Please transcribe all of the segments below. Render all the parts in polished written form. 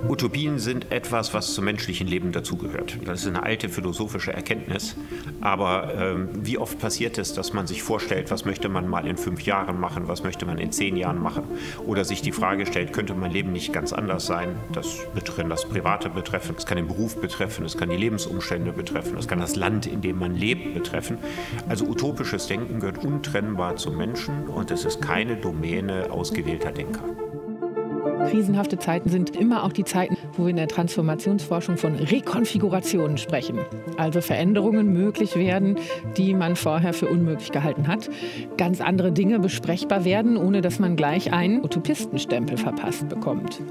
Utopien sind etwas, was zum menschlichen Leben dazugehört. Das ist eine alte philosophische Erkenntnis. Aber wie oft passiert es, dass man sich vorstellt, was möchte man mal in 5 Jahren machen, was möchte man in 10 Jahren machen? Oder sich die Frage stellt, könnte mein Leben nicht ganz anders sein? Das kann das Private betreffen, das kann den Beruf betreffen, das kann die Lebensumstände betreffen, das kann das Land, in dem man lebt, betreffen. Also utopisches Denken gehört untrennbar zum Menschen und es ist keine Domäne ausgewählter Denker. Krisenhafte Zeiten sind immer auch die Zeiten, wo wir in der Transformationsforschung von Rekonfigurationen sprechen. Also Veränderungen möglich werden, die man vorher für unmöglich gehalten hat. Ganz andere Dinge besprechbar werden, ohne dass man gleich einen Utopistenstempel verpasst bekommt.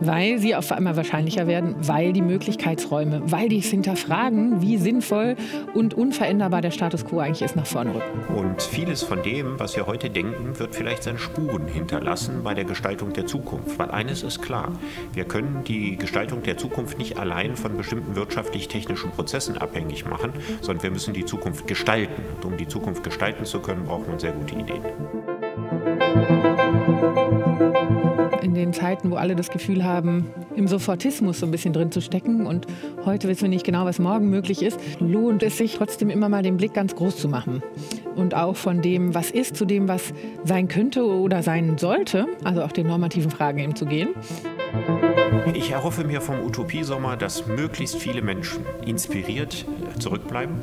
Weil sie auf einmal wahrscheinlicher werden, weil die Möglichkeitsräume, weil die es hinterfragen, wie sinnvoll und unveränderbar der Status quo eigentlich ist, nach vorne rücken. Und vieles von dem, was wir heute denken, wird vielleicht seine Spuren hinterlassen bei der Gestaltung der Zukunft. Weil eines ist klar, wir können die Gestaltung der Zukunft nicht allein von bestimmten wirtschaftlich-technischen Prozessen abhängig machen, sondern wir müssen die Zukunft gestalten. Und um die Zukunft gestalten zu können, brauchen wir sehr gute Ideen. In den Zeiten, wo alle das Gefühl haben, im Sofortismus so ein bisschen drin zu stecken und heute wissen wir nicht genau, was morgen möglich ist, lohnt es sich trotzdem immer mal den Blick ganz groß zu machen. Und auch von dem, was ist, zu dem, was sein könnte oder sein sollte, also auch den normativen Fragen eben zu gehen. Ich erhoffe mir vom Utopiesommer, dass möglichst viele Menschen inspiriert zurückbleiben,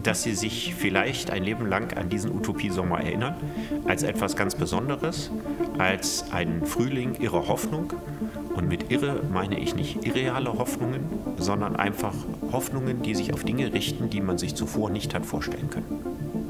dass sie sich vielleicht ein Leben lang an diesen Utopiesommer erinnern, als etwas ganz Besonderes, als einen Frühling ihrer Hoffnung. Und mit irre meine ich nicht irreale Hoffnungen, sondern einfach Hoffnungen, die sich auf Dinge richten, die man sich zuvor nicht hat vorstellen können.